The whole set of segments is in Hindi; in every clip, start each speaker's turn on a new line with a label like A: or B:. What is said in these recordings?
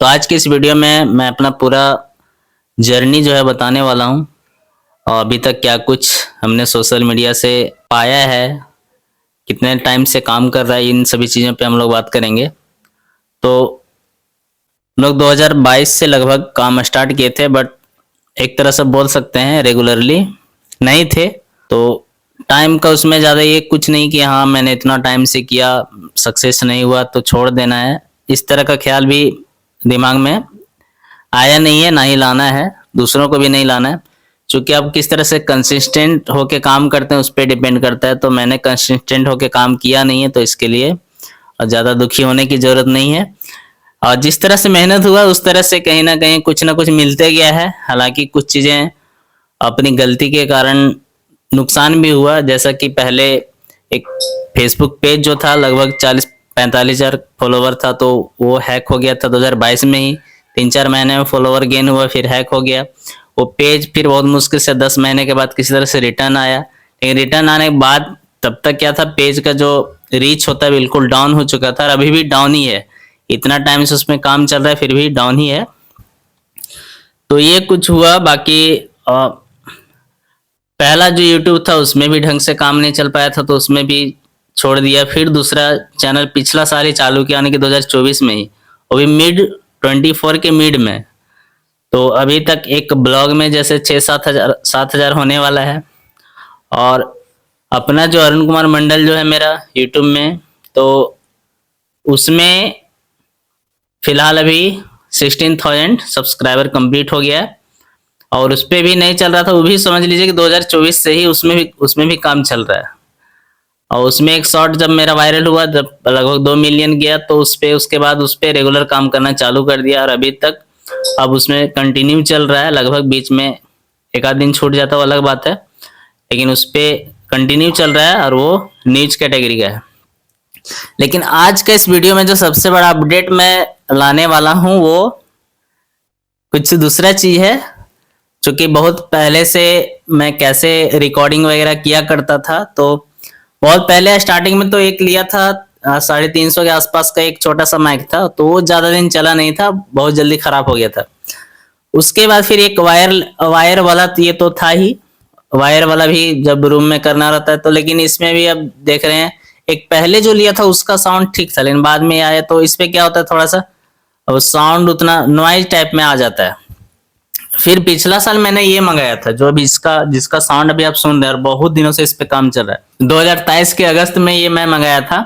A: तो आज की इस वीडियो में मैं अपना पूरा जर्नी जो है बताने वाला हूँ और अभी तक क्या कुछ हमने सोशल मीडिया से पाया है, कितने टाइम से काम कर रहा है, इन सभी चीज़ों पे हम लोग बात करेंगे। तो हम लोग 2022 से लगभग काम स्टार्ट किए थे, बट एक तरह से बोल सकते हैं रेगुलरली नहीं थे। तो टाइम का उसमें ज़्यादा ये कुछ नहीं कि हाँ मैंने इतना टाइम से किया, सक्सेस नहीं हुआ तो छोड़ देना है, इस तरह का ख्याल भी दिमाग में आया नहीं है, ना ही लाना है, दूसरों को भी नहीं लाना है। क्योंकि आप किस तरह से कंसिस्टेंट होके काम करते हैं उस पर डिपेंड करता है। तो मैंने कंसिस्टेंट होके काम किया नहीं है, तो इसके लिए ज़्यादा दुखी होने की ज़रूरत नहीं है। और जिस तरह से मेहनत हुआ उस तरह से कहीं ना कुछ मिलते गया है। हालांकि कुछ चीज़ें अपनी गलती के कारण नुकसान भी हुआ, जैसा कि पहले एक फेसबुक पेज जो था लगभग 40-45 हज़ार फॉलोवर था, तो वो हैक हो गया था 2022 में ही। 3-4 महीने में फॉलोवर गेन हुआ, फिर हैक हो गया वो पेज। फिर बहुत मुश्किल से 10 महीने के बाद किसी तरह से रिटर्न आया, लेकिन रिटर्न आने के बाद तब तक क्या था, पेज का जो रीच होता है बिल्कुल डाउन हो चुका था और अभी भी डाउन ही है। इतना टाइम से उसमें काम चल रहा है फिर भी डाउन ही है। तो ये कुछ हुआ। बाकी पहला जो यूट्यूब था उसमें भी ढंग से काम नहीं चल पाया था, तो उसमें भी छोड़ दिया। फिर दूसरा चैनल पिछला साल ही चालू किया, यानी कि 2024 में ही, अभी मिड 24 के मिड में। तो अभी तक एक ब्लॉग में जैसे 6-7 हज़ार होने वाला है। और अपना जो अरुण कुमार मंडल जो है मेरा यूट्यूब में, तो उसमें फिलहाल अभी 16,000 सब्सक्राइबर कंप्लीट हो गया है। और उस पर भी नहीं चल रहा था, वो भी समझ लीजिए कि 2024 से ही उसमें भी काम चल रहा है। और उसमें एक शॉर्ट जब मेरा वायरल हुआ, जब लगभग 2 मिलियन गया, तो उसके बाद उस पर रेगुलर काम करना चालू कर दिया। और अभी तक अब उसमें कंटिन्यू चल रहा है। लगभग बीच में एक आध दिन छूट जाता है, वो अलग बात है, लेकिन उस पर कंटिन्यू चल रहा है और वो न्यूज कैटेगरी का है। लेकिन आज का इस वीडियो में जो सबसे बड़ा अपडेट मैं लाने वाला हूँ वो कुछ दूसरा चीज है। चूंकि बहुत पहले से मैं कैसे रिकॉर्डिंग वगैरह किया करता था, तो बहुत पहले स्टार्टिंग में तो एक लिया था 350 के आसपास का एक छोटा सा माइक था, तो वो ज्यादा दिन चला नहीं था, बहुत जल्दी खराब हो गया था। उसके बाद फिर एक वायर वाला ये तो था ही, वायर वाला भी जब रूम में करना रहता है तो। लेकिन इसमें भी अब देख रहे हैं, एक पहले जो लिया था उसका साउंड ठीक था, लेकिन बाद में आया तो इस पे क्या होता है, थोड़ा सा साउंड उतना नॉइज टाइप में आ जाता है। फिर पिछला साल मैंने ये मंगाया था, जो अभी जिसका साउंड अभी आप सुन रहे हैं, और बहुत दिनों से इस पे काम चल रहा है। 2023 के अगस्त में ये मैं मंगाया था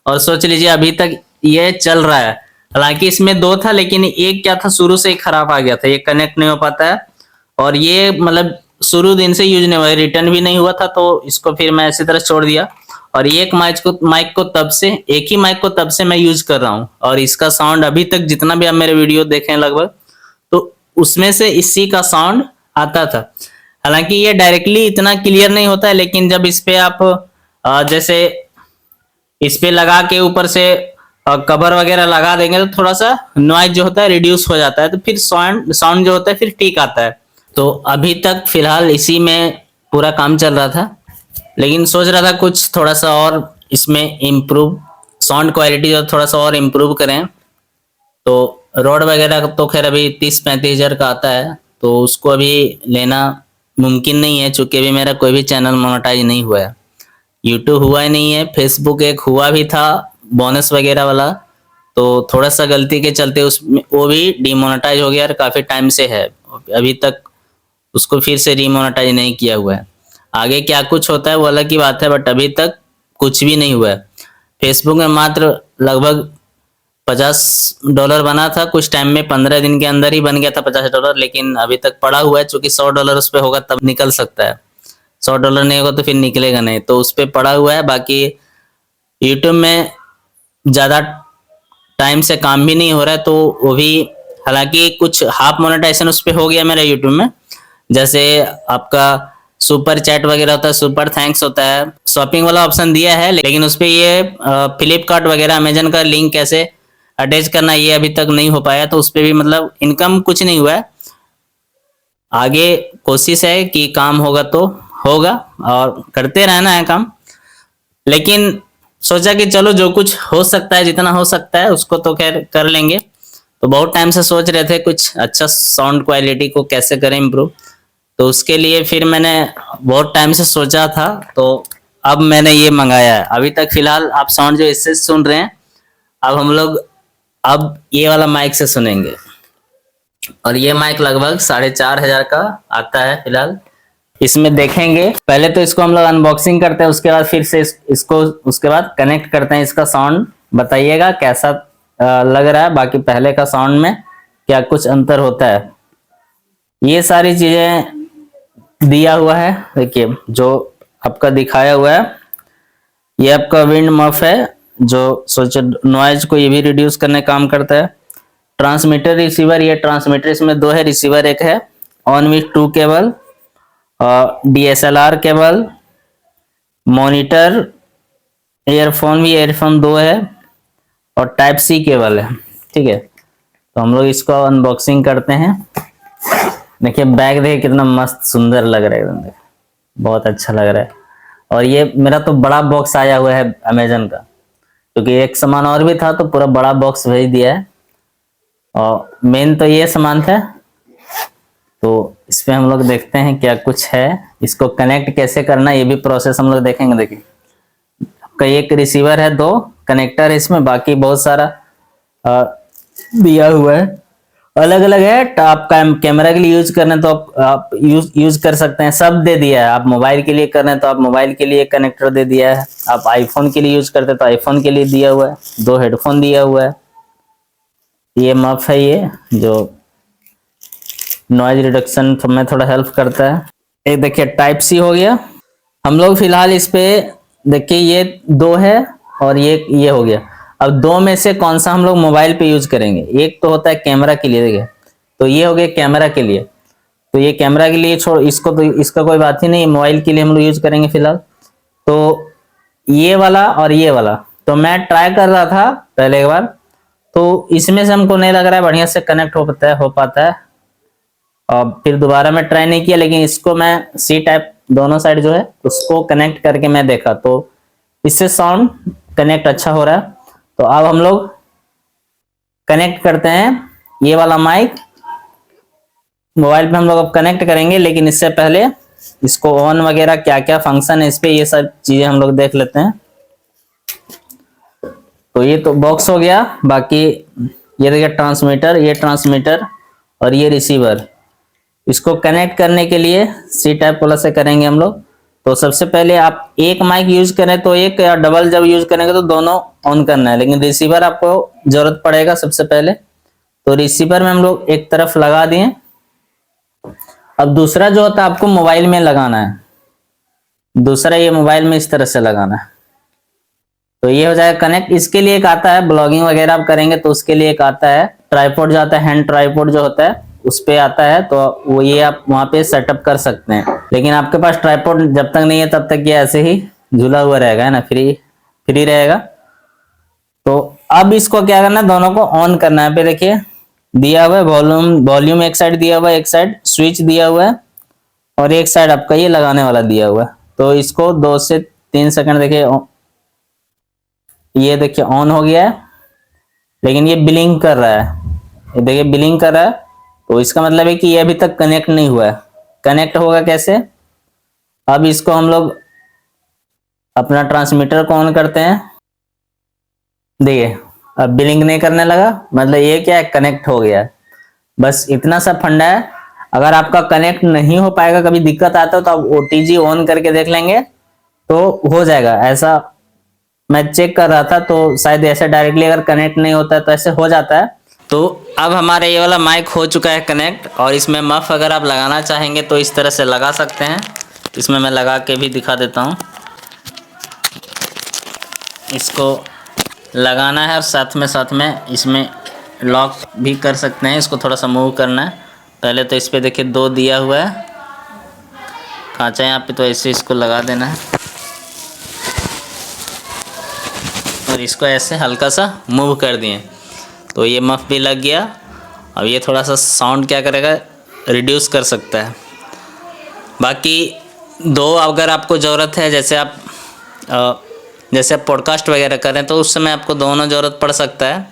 A: और सोच लीजिए अभी तक ये चल रहा है। हालांकि इसमें 2 था, लेकिन एक क्या था, शुरू से ही खराब आ गया था, ये कनेक्ट नहीं हो पाता है। और ये मतलब शुरू दिन से यूज नहीं हुआ, रिटर्न भी नहीं हुआ था, तो इसको फिर मैं इसी तरह छोड़ दिया। और एक माइक को तब से, एक ही माइक को तब से मैं यूज कर रहा हूँ, और इसका साउंड अभी तक जितना भी आप मेरे वीडियो देखे हैं लगभग, तो उसमें से इसी का साउंड आता था। हालांकि ये डायरेक्टली इतना क्लियर नहीं होता है, लेकिन जब इस पे आप जैसे इस पे लगा के ऊपर से कवर वगैरह लगा देंगे तो थोड़ा सा नॉइज जो होता है रिड्यूस हो जाता है, तो फिर साउंड जो होता है फिर ठीक आता है। तो अभी तक फिलहाल इसी में पूरा काम चल रहा था, लेकिन सोच रहा था कुछ थोड़ा सा और इसमें इम्प्रूव, साउंड क्वालिटी जो थोड़ा सा और इम्प्रूव करें। तो रोड वगैरह तो खैर अभी 30-35 हज़ार का आता है, तो उसको अभी लेना मुमकिन नहीं है, चूंकि अभी मेरा कोई भी चैनल मोनेटाइज नहीं हुआ है। यूट्यूब हुआ ही नहीं है, फेसबुक एक हुआ भी था बोनस वगैरह वाला, तो थोड़ा सा गलती के चलते उसमें वो भी डिमोनेटाइज हो गया और काफ़ी टाइम से है, अभी तक उसको फिर से रिमोनेटाइज नहीं किया हुआ है। आगे क्या कुछ होता है वो अलग की बात है, बट अभी तक कुछ भी नहीं हुआ है। फेसबुक में मात्र लगभग $50 बना था कुछ टाइम में, 15 दिन के अंदर ही बन गया था $50, लेकिन अभी तक पड़ा हुआ है। चूंकि $100 उस पर होगा तब निकल सकता है, $100 नहीं होगा तो फिर निकलेगा नहीं, तो उस पर पड़ा हुआ है। बाकी यूट्यूब में ज़्यादा टाइम से काम भी नहीं हो रहा है, तो वो भी, हालांकि कुछ हाफ मोनेटाइजेशन उस पर हो गया मेरा यूट्यूब में, जैसे आपका सुपर चैट वगैरह होता है, सुपर थैंक्स होता है, शॉपिंग वाला ऑप्शन दिया है, लेकिन उस पर ये फ्लिपकार्ट वगैरह अमेजन का लिंक कैसे अटैच करना ये अभी तक नहीं हो पाया, तो उस पर भी मतलब इनकम कुछ नहीं हुआ है। आगे कोशिश है कि काम होगा तो होगा, और करते रहना है काम। लेकिन सोचा कि चलो जो कुछ हो सकता है, जितना हो सकता है उसको तो खैर कर लेंगे। तो बहुत टाइम से सोच रहे थे कुछ अच्छा साउंड क्वालिटी को कैसे करें इम्प्रूव। तो उसके लिए फिर मैंने बहुत टाइम से सोचा था, तो अब मैंने ये मंगाया है। अभी तक फिलहाल आप साउंड जो इससे सुन रहे हैं, अब हम लोग अब ये वाला माइक से सुनेंगे। और ये माइक लगभग 4,500 का आता है फिलहाल। इसमें देखेंगे, पहले तो इसको हम लोग अनबॉक्सिंग करते हैं, उसके बाद फिर से इसको उसके बाद कनेक्ट करते हैं। इसका साउंड बताइएगा कैसा लग रहा है, बाकी पहले का साउंड में क्या कुछ अंतर होता है। ये सारी चीजें दिया हुआ है, देखिए जो आपका दिखाया हुआ है। ये आपका विंड मफ है जो सोचे नॉइज को ये भी रिड्यूस करने का काम करता है। ट्रांसमीटर रिसीवर, ये ट्रांसमीटर इसमें दो है, रिसीवर एक है। On with 2 cable, DSLR cable, monitor, earphone भी ईयरफोन 2 है, और टाइप सी केबल है। ठीक है, तो हम लोग इसको अनबॉक्सिंग करते हैं। देखिए बैग देखिए कितना मस्त सुंदर लग रहा है एकदम, बहुत अच्छा लग रहा है। और ये मेरा तो बड़ा बॉक्स आया हुआ है अमेजन का, क्योंकि एक सामान और भी था तो पूरा बड़ा बॉक्स भेज दिया है। और मेन तो ये सामान था, तो इस पे हम लोग देखते हैं क्या कुछ है। इसको कनेक्ट कैसे करना ये भी प्रोसेस हम लोग देखेंगे। देखिए आपका एक रिसीवर है, 2 कनेक्टर है इसमें, बाकी बहुत सारा दिया हुआ है, अलग अलग है। तो आप कैमरा के लिए यूज करना तो आप यूज कर सकते हैं, सब दे दिया है। आप मोबाइल के लिए कर रहे हैं तो आप मोबाइल के लिए कनेक्टर दे दिया है। आप आईफोन के लिए यूज करते हैं तो आईफोन के लिए दिया हुआ है। 2 हेडफोन दिया हुआ है। ये मफ है, ये जो नॉइज रिडक्शन में थोड़ा हेल्प करता है। एक देखिए टाइप सी हो गया। हम लोग फिलहाल इस पे देखिए ये 2 है और ये हो गया। अब 2 में से कौन सा हम लोग मोबाइल पे यूज करेंगे। एक तो होता है कैमरा के लिए, देखिए तो ये हो गया कैमरा के लिए। तो ये कैमरा के लिए छोड़, इसको तो इसका कोई बात ही नहीं, मोबाइल के लिए हम लोग यूज करेंगे फिलहाल। तो ये वाला और ये वाला तो मैं ट्राई कर रहा था पहले एक बार, तो इसमें से हमको नहीं लग रहा है बढ़िया से कनेक्ट हो पाता है। और फिर दोबारा मैं ट्राई नहीं किया, लेकिन इसको मैं सी टाइप दोनों साइड जो है उसको कनेक्ट करके मैं देखा, तो इससे साउंड कनेक्ट अच्छा हो रहा है। तो अब हम लोग कनेक्ट करते हैं ये वाला माइक। मोबाइल पे हम लोग अब कनेक्ट करेंगे, लेकिन इससे पहले इसको ऑन वगैरह क्या क्या फंक्शन है इस पे, ये सब चीजें हम लोग देख लेते हैं। तो ये तो बॉक्स हो गया। बाकी ये देखिए ट्रांसमीटर, ये ट्रांसमीटर और ये रिसीवर। इसको कनेक्ट करने के लिए सी टाइप वाला से करेंगे हम लोग। तो सबसे पहले आप एक माइक यूज करें तो एक, या डबल जब यूज करेंगे तो दोनों ऑन करना है, लेकिन रिसीवर आपको जरूरत पड़ेगा सबसे पहले। तो रिसीवर में हम लोग एक तरफ लगा दिए। अब दूसरा जो होता है आपको मोबाइल में लगाना है, दूसरा ये मोबाइल में इस तरह से लगाना है। तो ये हो जाएगा कनेक्ट। इसके लिए एक आता है, ब्लॉगिंग वगैरह आप करेंगे तो उसके लिए एक आता है ट्राइपॉड जो आता है, हैंड ट्राइपॉड जो होता है उस पे आता है। तो वो ये आप वहां पे सेटअप कर सकते हैं, लेकिन आपके पास ट्राइपॉड जब तक नहीं है तब तक ये ऐसे ही झूला हुआ रहेगा, है ना, फ्री रहेगा। तो अब इसको क्या करना है, दोनों को ऑन करना है। पे देखिए दिया हुआ है वॉल्यूम एक साइड दिया हुआ है, एक साइड स्विच दिया हुआ है, और एक साइड आपका ये लगाने वाला दिया हुआ है। तो इसको 2 से 3 सेकंड देखिए, ये देखिए ऑन हो गया है, लेकिन ये ब्लिंक कर रहा है। ये देखिए ब्लिंक कर रहा है, तो इसका मतलब है कि ये अभी तक कनेक्ट नहीं हुआ है। कनेक्ट होगा कैसे, अब इसको हम लोग अपना ट्रांसमीटर को ऑन करते हैं। देखिए अब ब्लिंक नहीं करने लगा, मतलब ये क्या है, कनेक्ट हो गया है। बस इतना सा फंडा है। अगर आपका कनेक्ट नहीं हो पाएगा, कभी दिक्कत आता है, तो आप OTG ऑन करके देख लेंगे तो हो जाएगा। ऐसा मैं चेक कर रहा था, तो शायद ऐसे डायरेक्टली अगर कनेक्ट नहीं होता है तो ऐसे हो जाता है। तो अब हमारा ये वाला माइक हो चुका है कनेक्ट, और इसमें मफ अगर आप लगाना चाहेंगे तो इस तरह से लगा सकते हैं। इसमें मैं लगा के भी दिखा देता हूँ। इसको लगाना है और साथ में इसमें लॉक भी कर सकते हैं। इसको थोड़ा सा मूव करना है। पहले तो इस पे देखिए 2 दिया हुआ है खांचा यहाँ पे, तो ऐसे इसको लगा देना है और इसको ऐसे हल्का सा मूव कर दिए तो ये मफ भी लग गया। अब ये थोड़ा सा साउंड क्या करेगा, रिड्यूस कर सकता है। बाकी 2 अगर आपको ज़रूरत है, जैसे आप पॉडकास्ट वगैरह करें तो उस समय आपको दोनों ज़रूरत पड़ सकता है।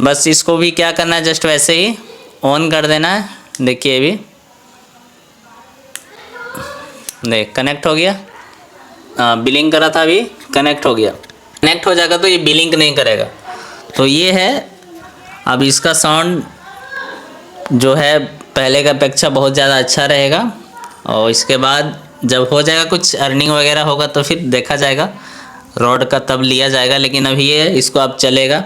A: बस इसको भी क्या करना है, जस्ट वैसे ही ऑन कर देना है। देखिए अभी देख कनेक्ट हो गया, बिलिंग करा था अभी कनेक्ट हो गया। कनेक्ट हो जाएगा तो ये बिलिंग नहीं करेगा। तो ये है, अब इसका साउंड जो है पहले का अपेक्षा बहुत ज़्यादा अच्छा रहेगा। और इसके बाद जब हो जाएगा कुछ अर्निंग वगैरह होगा तो फिर देखा जाएगा रॉड का, तब लिया जाएगा। लेकिन अभी ये इसको अब चलेगा।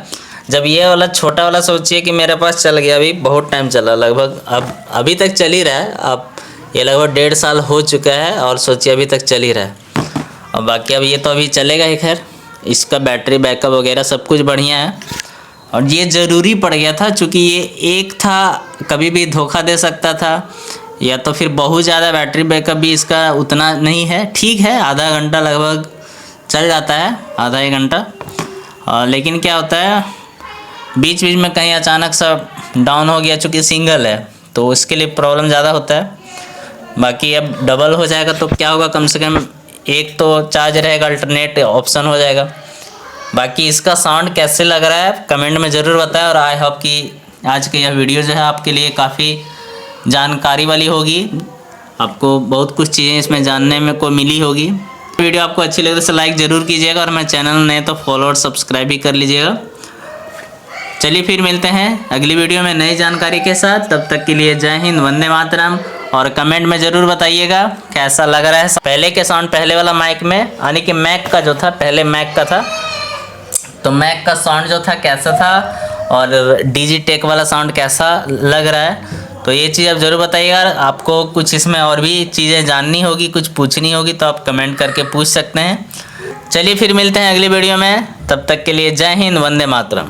A: जब ये वाला छोटा वाला सोचिए कि मेरे पास चल गया, अभी बहुत टाइम चला, लगभग अब अभी तक चल ही रहा है। अब ये लगभग 1.5 साल हो चुका है और सोचिए अभी तक चल ही रहा है। और बाकी अब ये तो अभी चलेगा ही। खैर इसका बैटरी बैकअप वगैरह सब कुछ बढ़िया है। और ये ज़रूरी पड़ गया था क्योंकि ये एक था, कभी भी धोखा दे सकता था, या तो फिर बहुत ज़्यादा बैटरी बैकअप भी इसका उतना नहीं है। ठीक है, आधा घंटा लगभग चल जाता है, आधा 1 घंटा। लेकिन क्या होता है बीच बीच में कहीं अचानक सा डाउन हो गया, चूँकि सिंगल है तो उसके लिए प्रॉब्लम ज़्यादा होता है। बाकी अब डबल हो जाएगा तो क्या होगा, कम से कम एक तो चार्ज रहेगा, अल्टरनेट ऑप्शन हो जाएगा। बाकी इसका साउंड कैसे लग रहा है कमेंट में ज़रूर बताएं। और आई होप कि आज की यह वीडियो जो है आपके लिए काफ़ी जानकारी वाली होगी, आपको बहुत कुछ चीज़ें इसमें जानने में को मिली होगी। वीडियो आपको अच्छी लगे तो लाइक ज़रूर कीजिएगा, और मैं चैनल नए तो फॉलो और सब्सक्राइब भी कर लीजिएगा। चलिए फिर मिलते हैं अगली वीडियो में नई जानकारी के साथ। तब तक के लिए जय हिंद, वंदे मातरम। और कमेंट में ज़रूर बताइएगा कैसा लग रहा है पहले के साउंड, पहले वाला माइक में, यानी कि मैक का जो था, पहले मैक का था तो मैक का साउंड जो था कैसा था, और डिजिटेक वाला साउंड कैसा लग रहा है। तो ये चीज़ आप ज़रूर बताइएगा। आपको कुछ इसमें और भी चीज़ें जाननी होगी, कुछ पूछनी होगी तो आप कमेंट करके पूछ सकते हैं। चलिए फिर मिलते हैं अगली वीडियो में, तब तक के लिए जय हिंद, वंदे मातरम।